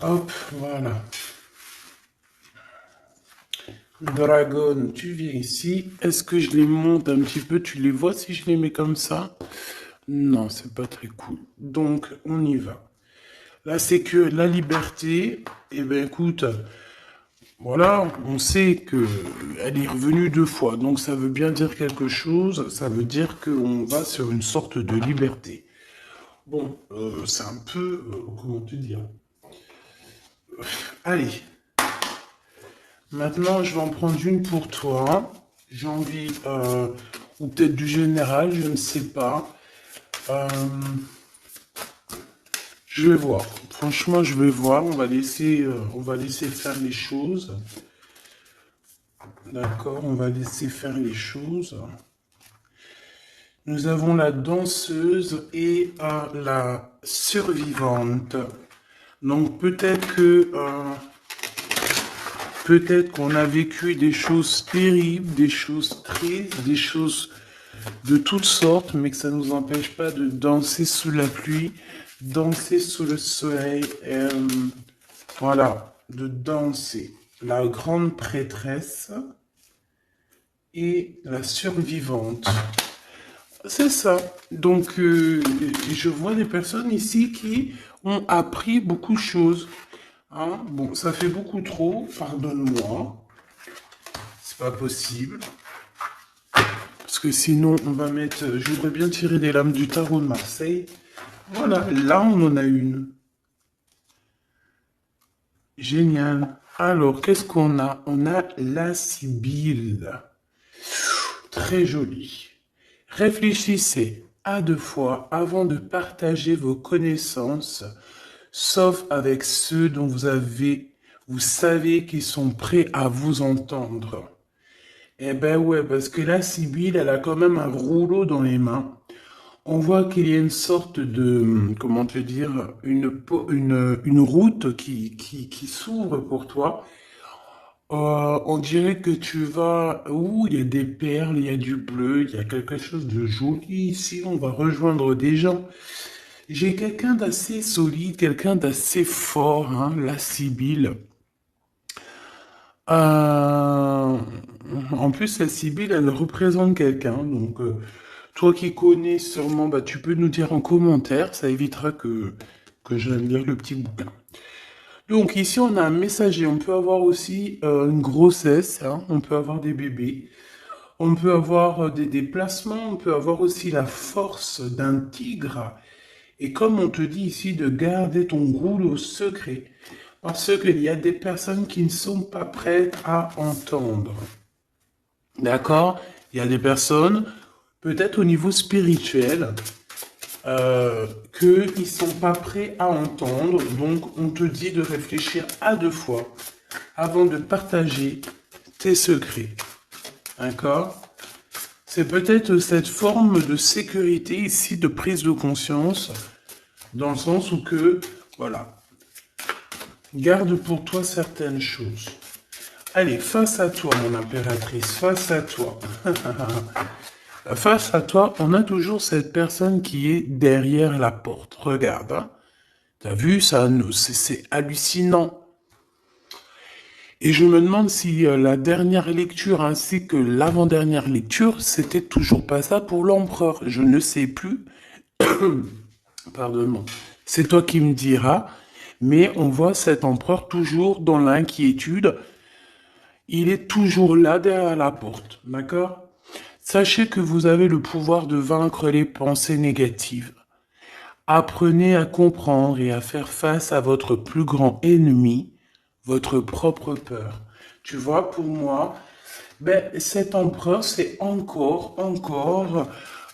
Hop, voilà. Dragon, tu viens ici. Est-ce que je les monte un petit peu? Tu les vois si je les mets comme ça? Non, c'est pas très cool. Donc, on y va. Là, c'est que la liberté. Eh ben, écoute, voilà, on sait que elle est revenue 2 fois. Donc, ça veut bien dire quelque chose. Ça veut dire qu'on va sur une sorte de liberté. Bon, c'est un peu, comment te dire? Allez, maintenant, je vais en prendre une pour toi. J'ai envie, ou peut-être du général, je ne sais pas. Euh, je vais voir. Franchement, je vais voir. On va laisser faire les choses. D'accord, on va laisser faire les choses. Nous avons la danseuse et la survivante. Donc peut-être qu'on a vécu des choses terribles, des choses tristes, des choses de toutes sortes, mais que ça ne nous empêche pas de danser sous la pluie, danser sous le soleil, voilà, de danser. La grande prêtresse et la survivante. C'est ça. Donc, je vois des personnes ici qui ont appris beaucoup de choses. Hein? Bon, ça fait beaucoup trop, pardonne-moi. C'est pas possible. Parce que sinon, on va mettre... Je voudrais bien tirer des lames du tarot de Marseille. Voilà, là, on en a une. Génial. Alors, qu'est-ce qu'on a? On a la Sibylle. Très jolie. Réfléchissez à 2 fois avant de partager vos connaissances, sauf avec ceux dont vous savez qu'ils sont prêts à vous entendre. Eh ben ouais, parce que la Sibylle, elle a quand même un rouleau dans les mains. On voit qu'il y a une sorte de, comment te dire, une route qui s'ouvre pour toi. On dirait que tu vas où il y a des perles, il y a du bleu, il y a quelque chose de joli ici. On va rejoindre des gens. J'ai quelqu'un d'assez solide, quelqu'un d'assez fort, hein, la Sibylle. Euh, En plus, la Sibylle, elle représente quelqu'un. Donc, toi qui connais sûrement, bah, tu peux nous dire en commentaire. Ça évitera que je lire le petit bouquin. Donc ici, on a un messager. On peut avoir aussi une grossesse, hein. On peut avoir des bébés. On peut avoir des déplacements. On peut avoir aussi la force d'un tigre. Et comme on te dit ici de garder ton rouleau secret, parce qu'il y a des personnes qui ne sont pas prêtes à entendre. D'accord? Il y a des personnes, peut-être au niveau spirituel, qu'ils ne sont pas prêts à entendre. Donc, on te dit de réfléchir à 2 fois avant de partager tes secrets. D'accord? C'est peut-être cette forme de sécurité ici, de prise de conscience, dans le sens où que, voilà, garde pour toi certaines choses. Allez, face à toi, mon impératrice, face à toi. Face à toi, on a toujours cette personne qui est derrière la porte. Regarde, hein. T'as vu, ça, c'est hallucinant. Et je me demande si la dernière lecture ainsi que l'avant-dernière lecture, c'était toujours pas ça pour l'empereur. Je ne sais plus. Pardon. C'est toi qui me diras. Mais on voit cet empereur toujours dans l'inquiétude. Il est toujours là derrière la porte. D'accord? Sachez que vous avez le pouvoir de vaincre les pensées négatives. Apprenez à comprendre et à faire face à votre plus grand ennemi, votre propre peur. Tu vois, pour moi, ben, cet empereur, c'est encore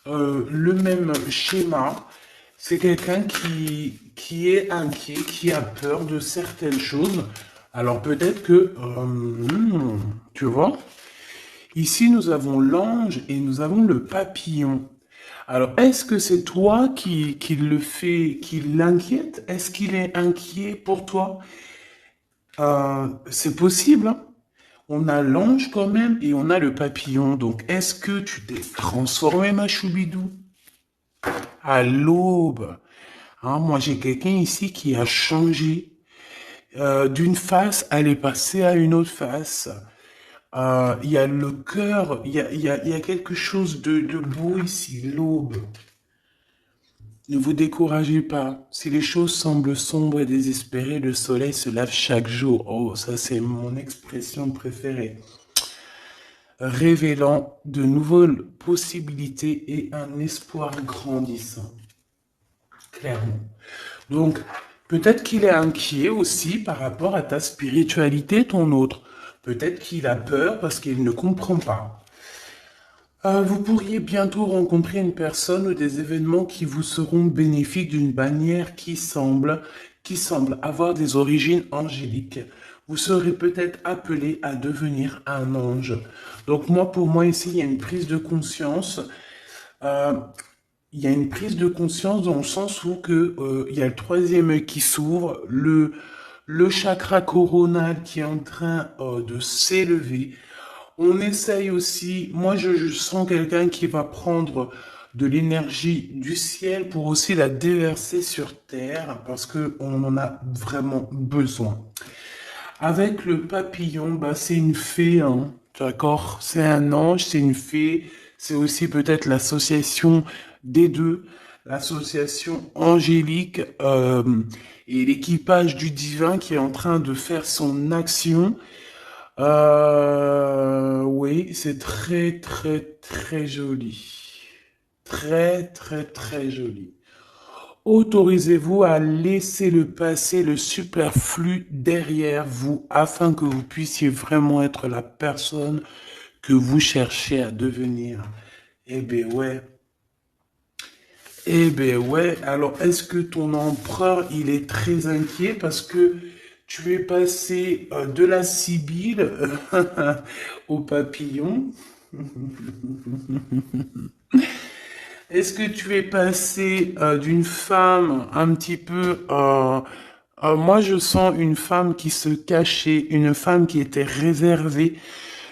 le même schéma. C'est quelqu'un qui est inquiet, qui a peur de certaines choses. Alors peut-être que, tu vois, ici nous avons l'ange et nous avons le papillon. Alors, est-ce que c'est toi qui le fait, qui l'inquiète? Est-ce qu'il est inquiet pour toi? C'est possible, hein. On a l'ange quand même et on a le papillon. Donc, est-ce que tu t'es transformé, ma choubidou? À l'aube. Hein, moi, j'ai quelqu'un ici qui a changé. D'une face, elle est passée à une autre face. Il y a le cœur, il y a quelque chose de beau ici, l'aube. Ne vous découragez pas. Si les choses semblent sombres et désespérées, le soleil se lève chaque jour. Oh, ça c'est mon expression préférée. Révélant de nouvelles possibilités et un espoir grandissant. Clairement. Donc, peut-être qu'il est inquiet aussi par rapport à ta spiritualité, ton autre. Peut-être qu'il a peur parce qu'il ne comprend pas. Vous pourriez bientôt rencontrer une personne ou des événements qui vous seront bénéfiques d'une manière qui semble avoir des origines angéliques. Vous serez peut-être appelé à devenir un ange. Donc moi, pour moi, ici, il y a une prise de conscience. Euh, il y a une prise de conscience dans le sens où il y a le troisième œil qui s'ouvre, le chakra coronal qui est en train de s'élever. On essaye aussi, moi je sens quelqu'un qui va prendre de l'énergie du ciel pour aussi la déverser sur terre parce que on en a vraiment besoin. Avec le papillon, bah c'est une fée, hein, d'accord? C'est un ange, c'est une fée, c'est aussi peut-être l'association des deux, l'association angélique et l'équipage du divin qui est en train de faire son action. Oui, c'est très, très, très joli. Très, très, très joli. Autorisez-vous à laisser le passé, le superflu derrière vous afin que vous puissiez vraiment être la personne que vous cherchez à devenir. Eh ben ouais. Eh ben ouais. Alors, est-ce que ton empereur, il est très inquiet parce que tu es passé de la Sibylle au papillon? Est-ce que tu es passé d'une femme un petit peu... moi, je sens une femme qui se cachait, une femme qui était réservée,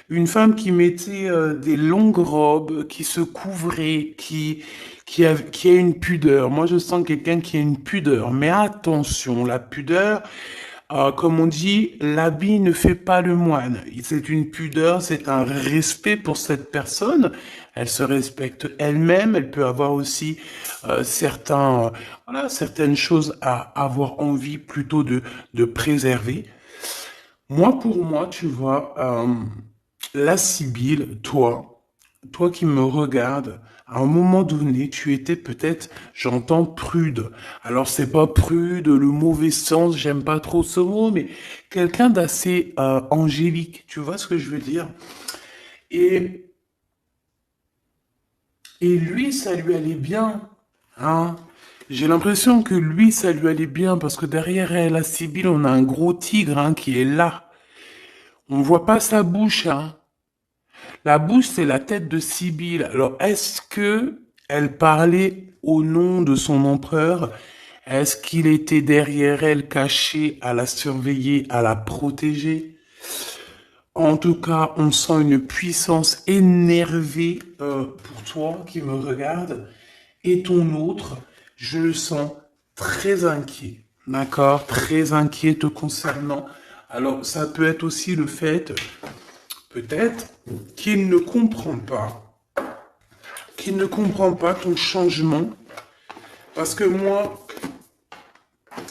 une femme qui mettait des longues robes, qui se couvrait, qui a une pudeur. Moi, je sens quelqu'un qui a une pudeur. Mais attention, la pudeur, comme on dit, l'habit ne fait pas le moine. C'est une pudeur, c'est un respect pour cette personne. Elle se respecte elle-même. Elle peut avoir aussi voilà, certaines choses à avoir envie plutôt de préserver. Moi, pour moi, tu vois, la Sibylle, toi qui me regardes, à un moment donné, tu étais peut-être, j'entends prude. Alors c'est pas prude, le mauvais sens, j'aime pas trop ce mot, mais quelqu'un d'assez angélique, tu vois ce que je veux dire? Et, et lui, ça lui allait bien, hein? J'ai l'impression que lui, ça lui allait bien parce que derrière elle, la Sibylle, on a un gros tigre hein, qui est là. On voit pas sa bouche, hein. La bouche, c'est la tête de Sibylle. Alors, est-ce que elle parlait au nom de son empereur? Est-ce qu'il était derrière elle, caché, à la surveiller, à la protéger? En tout cas, on sent une puissance énervée pour toi qui me regarde. Et ton autre, je le sens très inquiet. D'accord? Très inquiet te concernant. Alors, ça peut être aussi le fait peut-être qu'il ne comprend pas ton changement, parce que moi,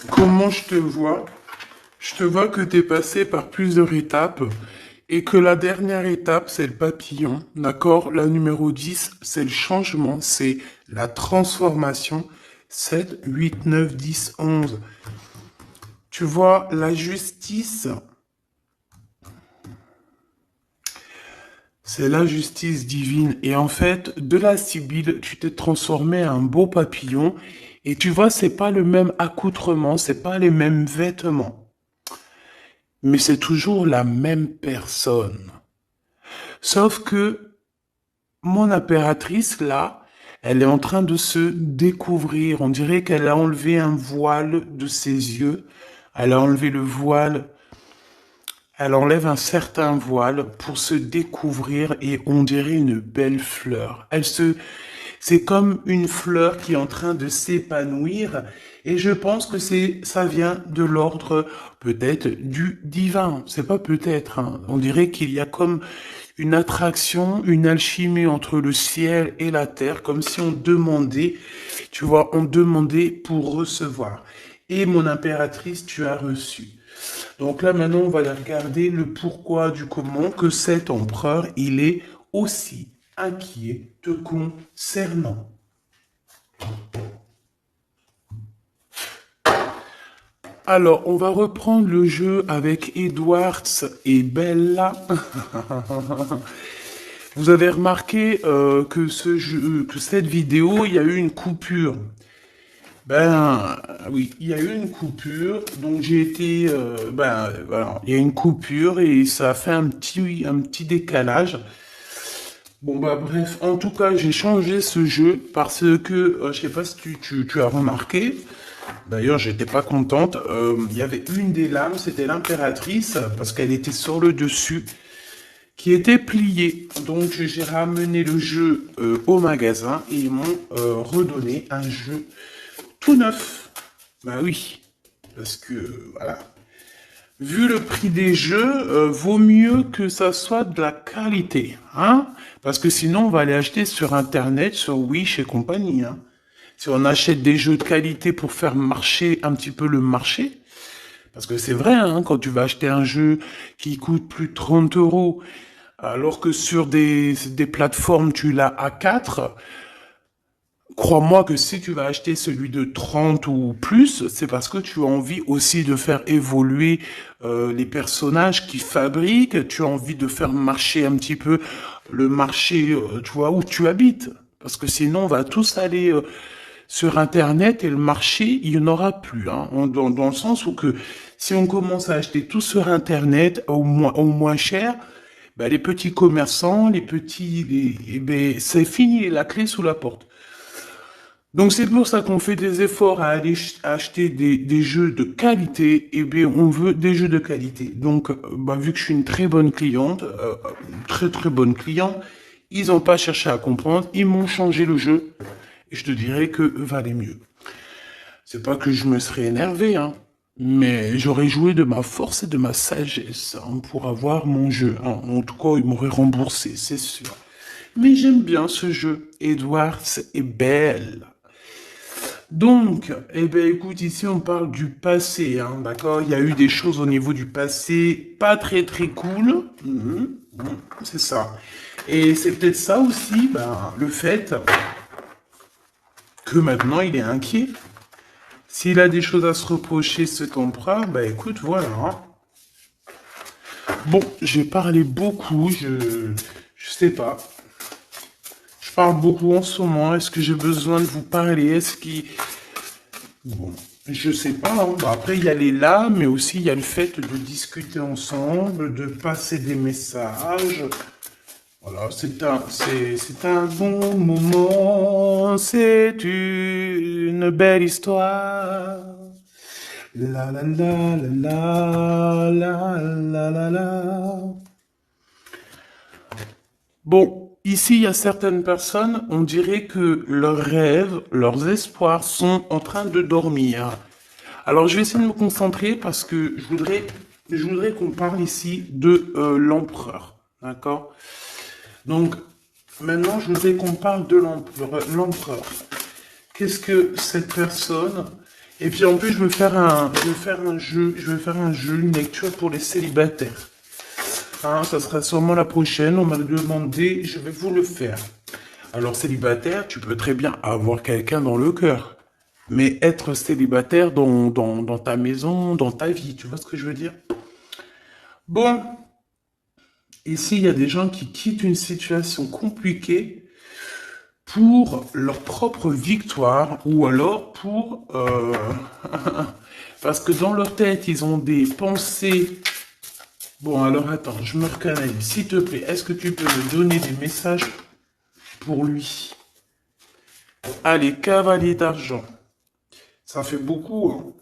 comment je te vois que tu es passé par plusieurs étapes, et que la dernière étape, c'est le papillon, d'accord? La numéro 10, c'est le changement, c'est la transformation. 7, 8, 9, 10, 11. Tu vois, la justice, c'est la justice divine. Et en fait, de la Sibylle, tu t'es transformé en un beau papillon. Et tu vois, c'est pas le même accoutrement, c'est pas les mêmes vêtements. Mais c'est toujours la même personne. Sauf que mon impératrice, là, elle est en train de se découvrir. On dirait qu'elle a enlevé un voile de ses yeux. Elle a enlevé le voile. Elle enlève un certain voile pour se découvrir et on dirait une belle fleur. C'est comme une fleur qui est en train de s'épanouir Et je pense que ça vient de l'ordre peut-être du divin. C'est pas peut-être, hein. On dirait qu'il y a comme une attraction, une alchimie entre le ciel et la terre, comme si on demandait, tu vois, on demandait pour recevoir. Et mon impératrice, tu as reçu. Donc là, maintenant, on va aller regarder le pourquoi du comment que cet empereur, il est aussi inquiet te concernant. Alors, on va reprendre le jeu avec Edwards et Bella. Vous avez remarqué que que cette vidéo, il y a eu une coupure. Ben oui, il y a eu une coupure, donc j'ai été, voilà, il y a une coupure et ça a fait un petit décalage. Bon bah bref, en tout cas j'ai changé ce jeu parce que, je sais pas si tu as remarqué, d'ailleurs j'étais pas contente, il y avait une des lames, c'était l'impératrice, parce qu'elle était sur le dessus, qui était pliée. Donc j'ai ramené le jeu au magasin et ils m'ont redonné un jeu tout neuf. Bah oui, parce que voilà. Vu le prix des jeux, vaut mieux que ça soit de la qualité, hein? Parce que sinon, on va aller acheter sur Internet, sur Wish et compagnie, hein. Si on achète des jeux de qualité pour faire marcher un petit peu le marché, parce que c'est vrai, hein, quand tu vas acheter un jeu qui coûte plus de 30 euros, alors que sur des plateformes, tu l'as à 4. Crois-moi que si tu vas acheter celui de 30 ou plus, c'est parce que tu as envie aussi de faire évoluer les personnages qui fabriquent, tu as envie de faire marcher un petit peu le marché, tu vois, où tu habites. Parce que sinon, on va tous aller sur Internet et le marché, il n'y en aura plus. Hein, dans le sens où que si on commence à acheter tout sur Internet au moins cher, ben, les petits commerçants, eh ben, c'est fini, la clé sous la porte. Donc c'est pour ça qu'on fait des efforts à aller acheter des jeux de qualité. Eh bien, on veut des jeux de qualité. Donc, bah, vu que je suis une très bonne cliente, très très bonne cliente, ils n'ont pas cherché à comprendre. Ils m'ont changé le jeu. Et je te dirais que valait mieux. C'est pas que je me serais énervé, hein. Mais j'aurais joué de ma force et de ma sagesse, hein, pour avoir mon jeu, hein. En tout cas, ils m'auraient remboursé, c'est sûr. Mais j'aime bien ce jeu. Edwards est belle. Donc, eh ben, écoute, ici on parle du passé, hein, d'accord? Il y a eu des choses au niveau du passé pas très très cool. C'est ça. Et c'est peut-être ça aussi, ben, le fait que maintenant il est inquiet. S'il a des choses à se reprocher, cet empereur, ben écoute, voilà, hein. Bon, j'ai parlé beaucoup, je sais pas. Je parle beaucoup en ce moment. Est-ce que j'ai besoin de vous parler? Est-ce qu'il... Bon, je sais pas, hein. Bon, après, il y a les là, mais aussi il y a le fait de discuter ensemble, de passer des messages. Voilà, c'est un bon moment, c'est une belle histoire. La la la la la la la la. Bon, ici, il y a certaines personnes, on dirait que leurs rêves, leurs espoirs sont en train de dormir. Alors, je vais essayer de me concentrer parce que je voudrais qu'on parle ici de l'empereur. D'accord? Donc, maintenant, je voudrais qu'on parle de l'empereur. Qu'est-ce que cette personne... Et puis en plus, je vais faire un jeu, une lecture pour les célibataires. Hein, ça sera sûrement la prochaine. On m'a demandé, je vais vous le faire. Alors célibataire, tu peux très bien avoir quelqu'un dans le cœur, mais être célibataire dans ta maison, dans ta vie, tu vois ce que je veux dire? Bon, ici il y a des gens qui quittent une situation compliquée pour leur propre victoire ou alors pour... parce que dans leur tête, ils ont des pensées. Bon, alors attends, je me recanalise. S'il te plaît, est-ce que tu peux me donner des messages pour lui? Allez, cavalier d'argent. Ça fait beaucoup, hein.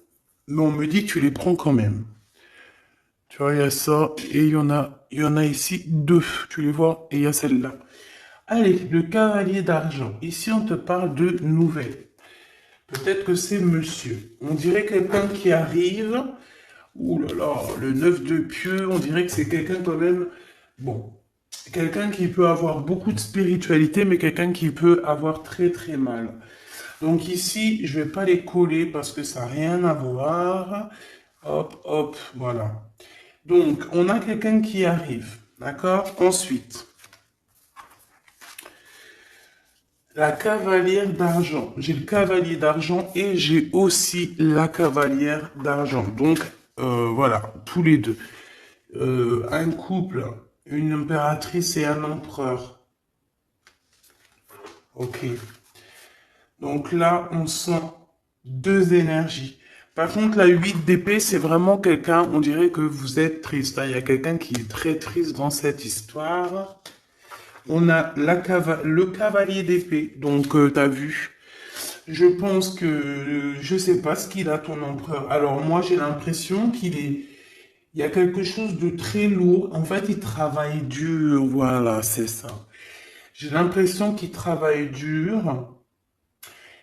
Mais on me dit que tu les prends quand même. Tu vois, il y a ça, et il y en a ici deux. Tu les vois, et il y a celle-là. Allez, le cavalier d'argent. Ici, on te parle de nouvelles. Peut-être que c'est monsieur. On dirait quelqu'un qui arrive. Ouh là là, le 9 de pieux, on dirait que c'est quelqu'un quand même. Bon, quelqu'un qui peut avoir beaucoup de spiritualité, mais quelqu'un qui peut avoir très très mal. Donc ici, je vais pas les coller parce que ça n'a rien à voir. Hop, hop, voilà. Donc, on a quelqu'un qui arrive, d'accord? Ensuite, la cavalière d'argent. J'ai le cavalier d'argent et j'ai aussi la cavalière d'argent. Donc, voilà, tous les deux. Un couple, une impératrice et un empereur. Ok. Donc là, on sent deux énergies. Par contre, la 8 d'épée, c'est vraiment quelqu'un, on dirait que vous êtes triste, hein. Il y a quelqu'un qui est très triste dans cette histoire. On a le cavalier d'épée. Donc, t'as vu. Je pense que, je sais pas ce qu'il a, ton empereur. Alors, moi, j'ai l'impression il y a quelque chose de très lourd. En fait, il travaille dur. Voilà, c'est ça. J'ai l'impression qu'il travaille dur.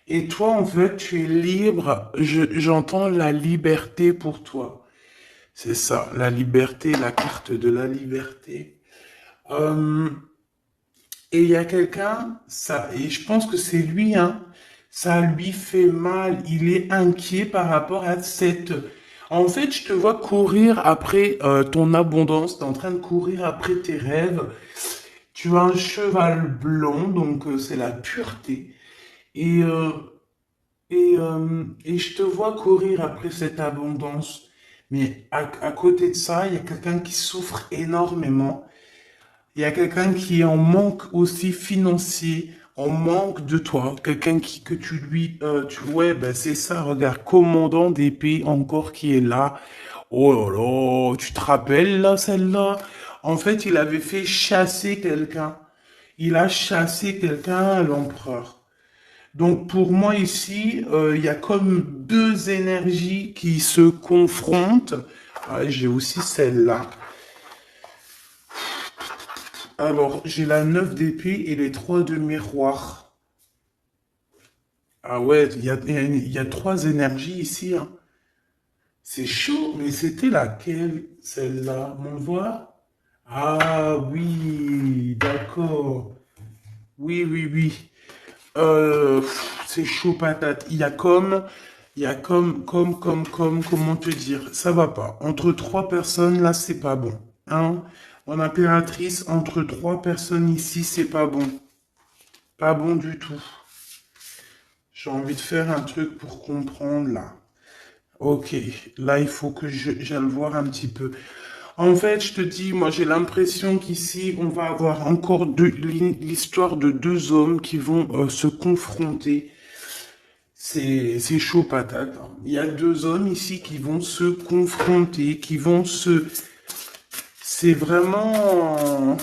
Et toi, en fait, tu es libre. J'entends la liberté pour toi. C'est ça, la liberté, la carte de la liberté. Euh, et il y a quelqu'un, ça, et je pense que c'est lui, hein, ça lui fait mal. Il est inquiet par rapport à cette. En fait, je te vois courir après ton abondance, t'es en train de courir après tes rêves. Tu as un cheval blanc, donc c'est la pureté. Et, euh, et je te vois courir après cette abondance. Mais à côté de ça, il y a quelqu'un qui souffre énormément. Il y a quelqu'un qui est en manque aussi financier, en manque de toi. Quelqu'un que tu lui... ouais, ben c'est ça, regarde, commandant d'épée encore qui est là. Oh là là, tu te rappelles là, celle-là? En fait, il avait fait chasser quelqu'un. Il a chassé quelqu'un, l'empereur. Donc pour moi ici, il y a comme deux énergies qui se confrontent. Ah, j'ai aussi celle-là. Alors j'ai la 9 d'épée et les 3 de miroir. Ah ouais, il y a trois énergies ici, hein. C'est chaud, mais c'était laquelle, celle-là? On le voit? Ah oui, d'accord. Oui, oui, oui. C'est chaud patate. Comment te dire, ça va pas. Entre trois personnes, là, c'est pas bon. Hein? Mon impératrice, entre trois personnes ici, c'est pas bon. Pas bon du tout. J'ai envie de faire un truc pour comprendre, là. Ok, là, il faut que j'aille voir un petit peu. En fait, je te dis, moi, j'ai l'impression qu'ici, on va avoir encore l'histoire de deux hommes qui vont se confronter. C'est chaud patate, hein. Il y a deux hommes ici qui vont se confronter, qui vont se... C'est vraiment...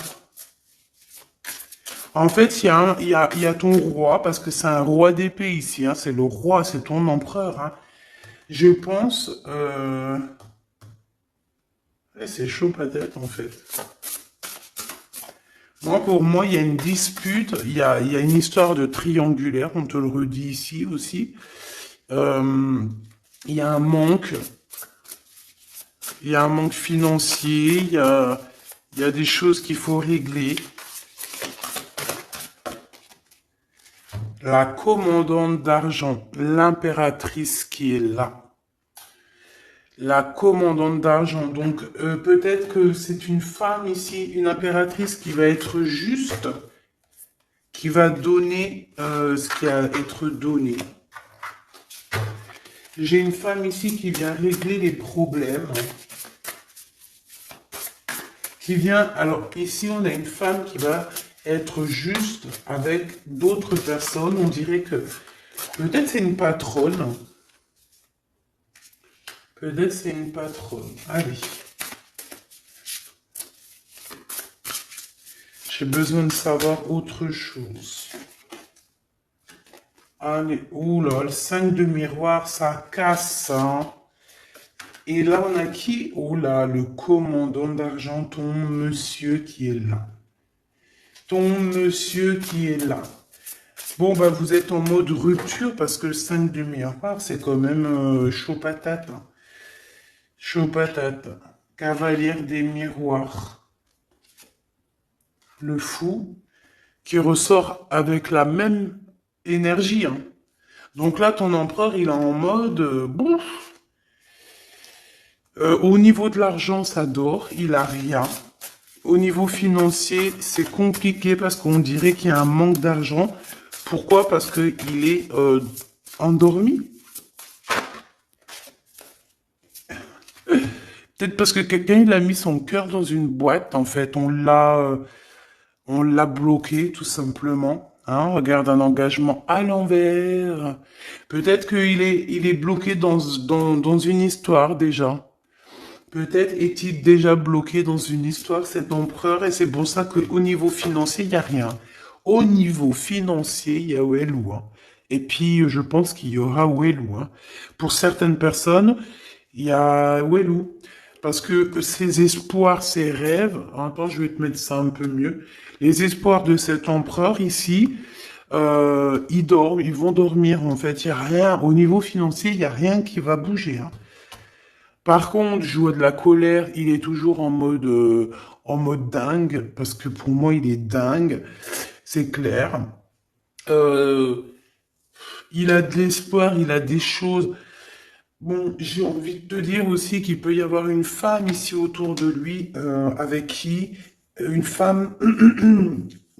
En fait, il y a ton roi, parce que c'est un roi d'épée ici, hein. C'est le roi, c'est ton empereur, hein. Je pense... c'est chaud patate, en fait. Moi, pour moi, il y a une dispute, il y a une histoire de triangulaire, on te le redit ici aussi. Euh, il y a un manque, il y a un manque financier, il y a des choses qu'il faut régler. La commandante d'argent, l'impératrice qui est là. La commandante d'argent, donc peut-être que c'est une femme ici, une impératrice qui va être juste, qui va donner ce qui a à être donné. J'ai une femme ici qui vient régler les problèmes. Qui vient, alors ici on a une femme qui va être juste avec d'autres personnes. On dirait que peut-être c'est une patronne. Peut-être c'est une patronne. Allez. J'ai besoin de savoir autre chose. Allez, oula, le 5 de miroir, ça casse, hein. Et là, on a qui? Oula, le commandant d'argent, ton monsieur qui est là. Ton monsieur qui est là. Bon, bah, vous êtes en mode rupture parce que le 5 de miroir, c'est quand même chaud patate, hein. Chaud patate. Cavalière des miroirs. Le fou qui ressort avec la même énergie, hein. Donc là, ton empereur, il est en mode, bon, au niveau de l'argent, ça dort, il a rien. Au niveau financier, c'est compliqué parce qu'on dirait qu'il y a un manque d'argent. Pourquoi? Parce qu'il est endormi. Peut-être parce que quelqu'un il a mis son cœur dans une boîte. En fait, on l'a bloqué tout simplement. Hein, regarde un engagement à l'envers. Peut-être il est bloqué dans une histoire déjà. Peut-être est-il déjà bloqué dans une histoire, cet empereur, et c'est pour ça qu'au niveau financier, il n'y a rien. Au niveau financier, il y a Wellou, hein. Et puis, je pense qu'il y aura Wellou, hein. Pour certaines personnes, il y a Wellou. Parce que ses espoirs, ses rêves, attends, je vais te mettre ça un peu mieux. Les espoirs de cet empereur ici, ils dorment, ils vont dormir en fait. Il y a rien, au niveau financier, il y a rien qui va bouger, hein. Par contre, je vois de la colère, il est toujours en mode dingue, parce que pour moi, il est dingue, c'est clair. Euh, il a de l'espoir, il a des choses. Bon, j'ai envie de te dire aussi qu'il peut y avoir une femme ici autour de lui, avec qui, une femme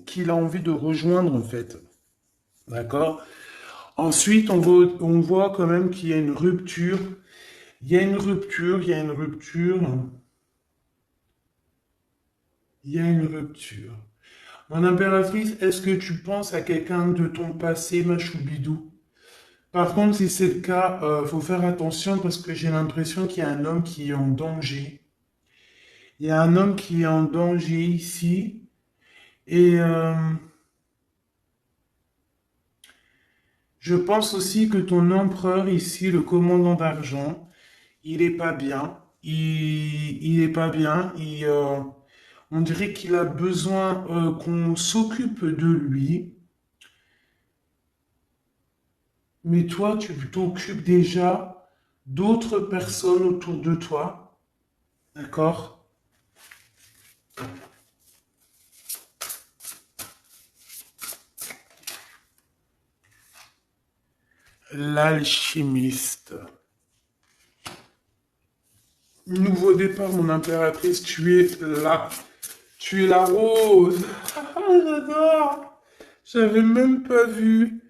qu'il a envie de rejoindre, en fait. D'accord? Ensuite, on voit quand même qu'il y a une rupture. Il y a une rupture, il y a une rupture. Il y a une rupture. Mon impératrice, est-ce que tu penses à quelqu'un de ton passé, ma choubidou? Par contre, si c'est le cas, faut faire attention parce que j'ai l'impression qu'il y a un homme qui est en danger. Il y a un homme qui est en danger ici. Et je pense aussi que ton empereur ici, le commandant d'argent, il est pas bien. Il est pas bien. On dirait qu'il a besoin qu'on s'occupe de lui. Mais toi, tu t'occupes déjà d'autres personnes autour de toi, d'accord? L'alchimiste. Nouveau départ, mon impératrice, tu es là. Tu es la rose. Ah, j'adore. J'avais même pas vu.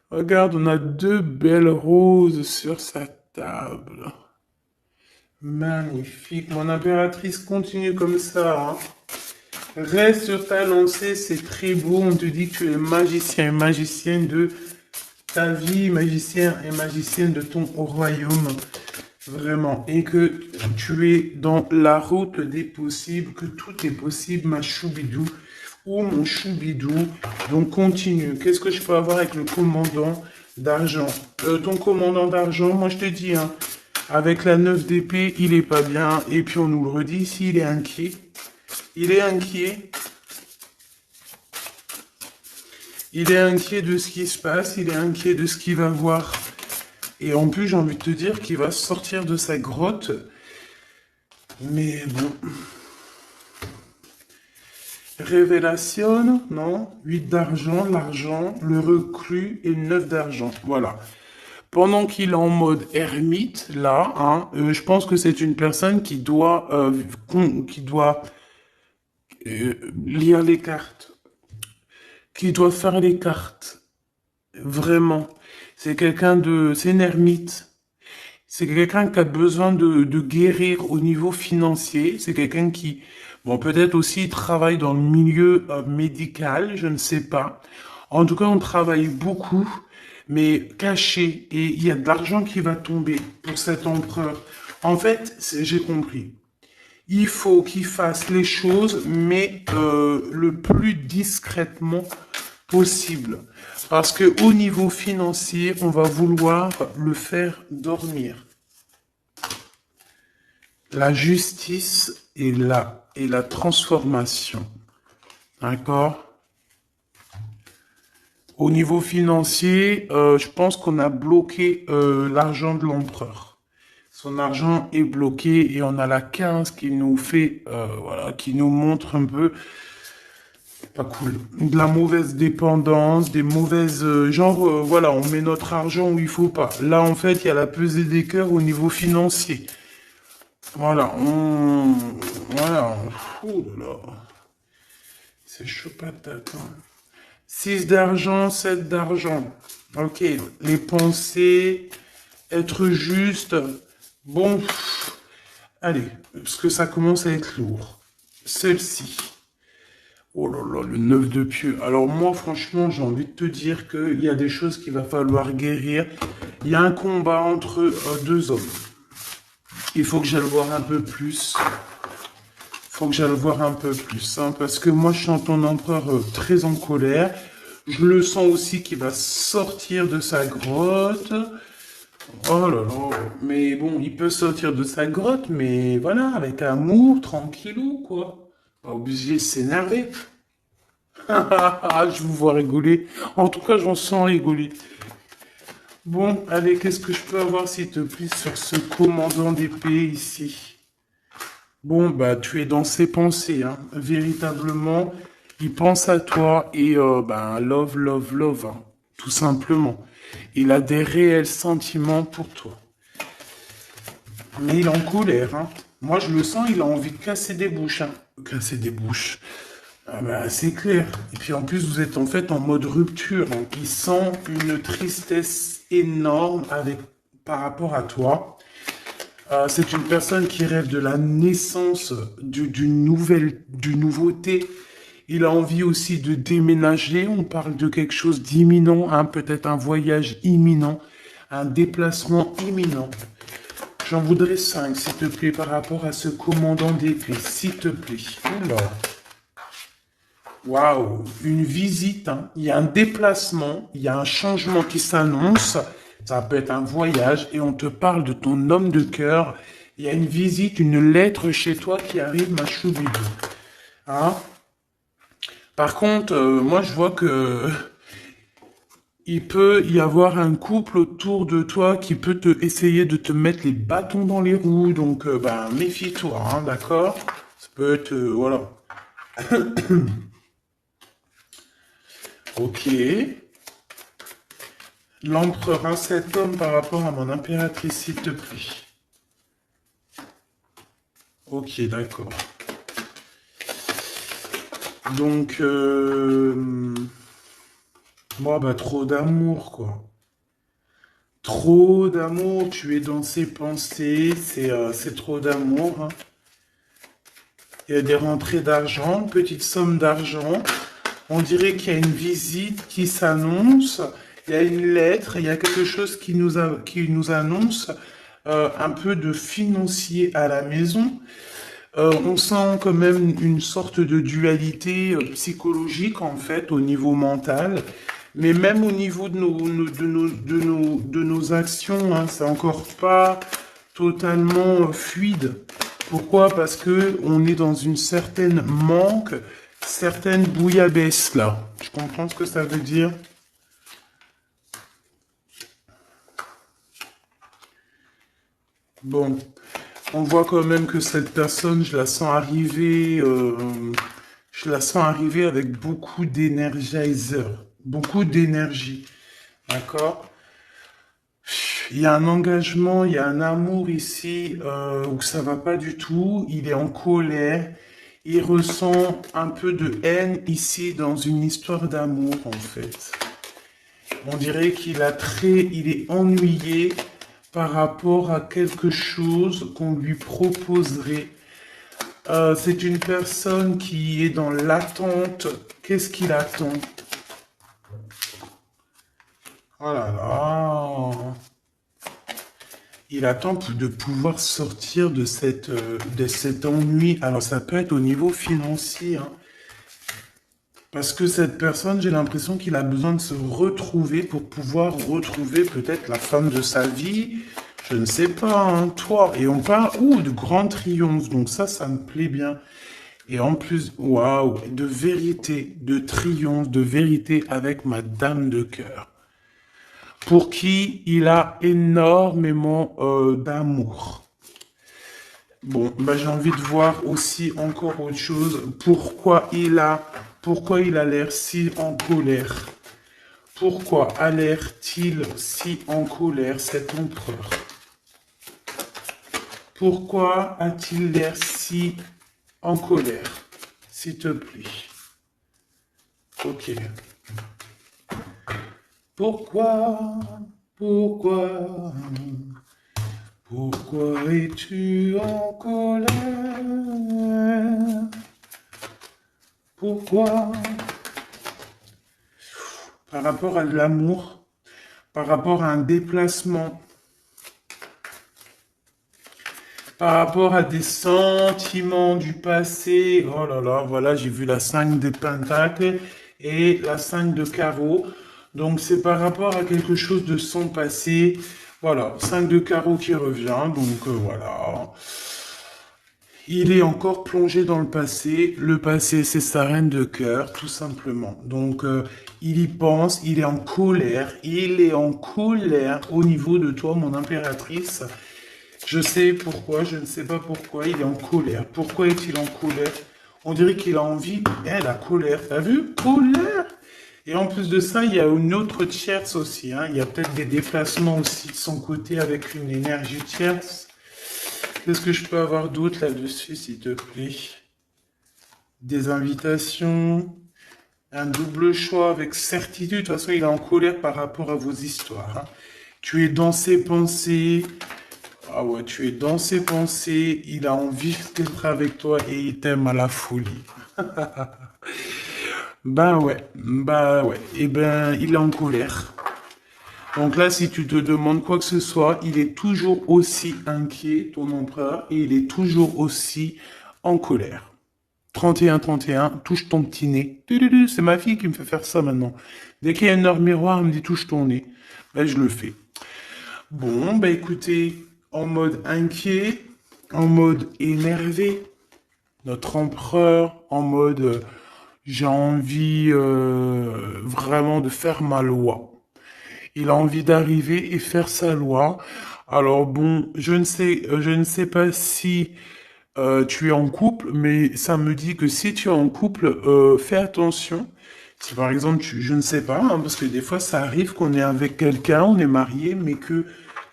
Regarde, on a deux belles roses sur sa table. Magnifique. Mon impératrice, continue comme ça, hein. Reste sur ta lancée, c'est très beau. On te dit que tu es magicien et magicienne de ta vie, magicien et magicienne de ton royaume. Vraiment. Et que tu es dans la route des possibles, que tout est possible, ma choubidou ou mon choubidou. Donc continue. Qu'est-ce que je peux avoir avec le commandant d'argent? Ton commandant d'argent, moi je te dis, hein, avec la 9 d'épée, il est pas bien. Et puis on nous le redit ici, il est inquiet. Il est inquiet. Il est inquiet de ce qui se passe, il est inquiet de ce qu'il va voir. Et en plus, j'ai envie de te dire qu'il va sortir de sa grotte. Mais bon. Révélation, non? 8 d'argent, l'argent, le reclus et 9 d'argent. Voilà. Pendant qu'il est en mode ermite, là, hein, je pense que c'est une personne qui doit lire les cartes, qui doit faire les cartes. Vraiment. C'est une ermite. C'est quelqu'un qui a besoin de guérir au niveau financier. C'est quelqu'un qui, bon, peut-être aussi travaille dans le milieu médical, je ne sais pas. En tout cas, on travaille beaucoup, mais caché. Et il y a de l'argent qui va tomber pour cet empereur. En fait, j'ai compris. Il faut qu'il fasse les choses, mais le plus discrètement possible. Parce que au niveau financier, on va vouloir le faire dormir. La justice et la transformation. D'accord? Au niveau financier, je pense qu'on a bloqué l'argent de l'empereur. Son argent est bloqué et on a la 15 qui nous fait, voilà, qui nous montre un peu, pas cool, de la mauvaise dépendance, des mauvaises, voilà, on met notre argent où il faut pas. Là, en fait, il y a la pesée des cœurs au niveau financier. Voilà, voilà, ouh là là, c'est chaud patate, hein. 6 d'argent, 7 d'argent. Ok, les pensées, être juste. Bon, allez, parce que ça commence à être lourd. Celle-ci. Oh là là, le 9 de pieux. Alors moi, franchement, j'ai envie de te dire qu'il y a des choses qu'il va falloir guérir. Il y a un combat entre deux hommes. Il faut que j'aille voir un peu plus. Faut que j'aille voir un peu plus, hein, parce que moi, je sens ton empereur très en colère. Je le sens aussi qu'il va sortir de sa grotte. Oh là là, mais bon, il peut sortir de sa grotte, mais voilà, avec amour, tranquillou, quoi. Pas obligé de s'énerver. Je vous vois rigoler. En tout cas, j'en sens rigoler. Bon, allez, qu'est-ce que je peux avoir, s'il te plaît, sur ce commandant d'épée ici? Bon, bah, tu es dans ses pensées, hein. Véritablement, il pense à toi et, ben, love, love, love, hein, tout simplement. Il a des réels sentiments pour toi. Mais il est en colère, hein. Moi, je le sens, il a envie de casser des bouches, hein. Casser des bouches. Ah bah, c'est clair. Et puis en plus, vous êtes en fait en mode rupture. Donc, il sent une tristesse énorme par rapport à toi. C'est une personne qui rêve de la naissance d'une nouveauté. Il a envie aussi de déménager. On parle de quelque chose d'imminent, hein, peut-être un voyage imminent, un déplacement imminent. J'en voudrais 5, s'il te plaît, par rapport à ce commandant d'épée, s'il te plaît. Alors, waouh, une visite, hein. Il y a un déplacement, il y a un changement qui s'annonce. Ça peut être un voyage et on te parle de ton homme de cœur. Il y a une visite, une lettre chez toi qui arrive, ma choubidou. Hein? Par contre, moi je vois que il peut y avoir un couple autour de toi qui peut essayer de te mettre les bâtons dans les roues. Donc, ben, méfie-toi, hein, d'accord? Ça peut être, voilà. Ok. L'empereur, hein, cet homme par rapport à mon impératrice, s'il te plaît. Ok, d'accord. Donc, moi, bah, trop d'amour, quoi. Trop d'amour, tu es dans ses pensées, c'est trop d'amour, hein. Il y a des rentrées d'argent, une petite somme d'argent. On dirait qu'il y a une visite qui s'annonce. Il y a une lettre, il y a quelque chose qui nous annonce un peu de financier à la maison. On sent quand même une sorte de dualité psychologique en fait au niveau mental, mais même au niveau de nos actions, hein, c'est encore pas totalement fluide. Pourquoi? Parce que on est dans une certaine manque, certaine bouillabaisse là. Je comprends ce que ça veut dire. Bon, on voit quand même que cette personne, je la sens arriver avec beaucoup d'énergizer, beaucoup d'énergie, d'accord? Il y a un engagement, il y a un amour ici où ça va pas du tout. Il est en colère, il ressent un peu de haine ici dans une histoire d'amour en fait. On dirait il est ennuyé par rapport à quelque chose qu'on lui proposerait. C'est une personne qui est dans l'attente. Qu'est-ce qu'il attend? Oh là là. Il attend de pouvoir sortir de cet ennui. Alors ça peut être au niveau financier, hein. Parce que cette personne, j'ai l'impression qu'il a besoin de se retrouver pour pouvoir retrouver peut-être la femme de sa vie. Je ne sais pas, hein, toi. Et on parle, de grand triomphe. Donc ça me plaît bien. Et en plus, waouh, de vérité, de triomphe, de vérité avec ma dame de cœur, pour qui il a énormément d'amour. Bon, bah, j'ai envie de voir aussi encore autre chose. Pourquoi il a l'air si en colère? Pourquoi a l'air-t-il si en colère, cet empereur? Pourquoi a-t-il l'air si en colère? S'il te plaît. Ok. Pourquoi? Pourquoi? Pourquoi es-tu en colère? Pourquoi? Par rapport à de l'amour, par rapport à un déplacement, par rapport à des sentiments du passé. Oh là là, voilà, j'ai vu la 5 de Pentacles et la 5 de carreau. Donc c'est par rapport à quelque chose de son passé. Voilà, 5 de carreau qui revient, donc voilà. Il est encore plongé dans le passé. Le passé, c'est sa reine de cœur, tout simplement. Donc, il y pense, il est en colère. Il est en colère au niveau de toi, mon impératrice. Je sais pourquoi, je ne sais pas pourquoi il est en colère. Pourquoi est-il en colère? On dirait qu'il a envie. Eh, la colère, t'as vu? Colère! Et en plus de ça, il y a une autre tierce aussi. Hein. Il y a peut-être des déplacements aussi de son côté avec une énergie tierce. Qu'est-ce que je peux avoir d'autre là-dessus, s'il te plaît? Des invitations, un double choix avec certitude. De toute façon, il est en colère par rapport à vos histoires. Hein. Tu es dans ses pensées. Ah ouais, tu es dans ses pensées. Il a envie d'être avec toi et il t'aime à la folie. Bah ouais. Eh ben, il est en colère. Donc là, si tu te demandes quoi que ce soit, il est toujours aussi inquiet, ton empereur, et il est toujours aussi en colère. 31-31, touche ton petit nez. C'est ma fille qui me fait faire ça maintenant. Dès qu'il y a une heure miroir, elle me dit touche ton nez. Ben, je le fais. Bon, bah écoutez, en mode inquiet, en mode énervé, notre empereur, en mode j'ai envie vraiment de faire ma loi. Il a envie d'arriver et faire sa loi. Alors bon, je ne sais pas si tu es en couple, mais ça me dit que si tu es en couple, fais attention. Si par exemple, je ne sais pas, hein, parce que des fois ça arrive qu'on est avec quelqu'un, on est marié, mais que,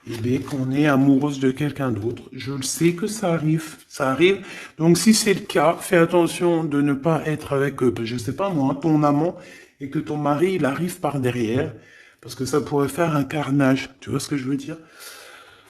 eh bien, qu'on est amoureuse de quelqu'un d'autre. Je le sais que ça arrive, ça arrive. Donc si c'est le cas, fais attention de ne pas être avec, je sais pas moi, ton amant, et que ton mari, il arrive par derrière. Parce que ça pourrait faire un carnage. Tu vois ce que je veux dire?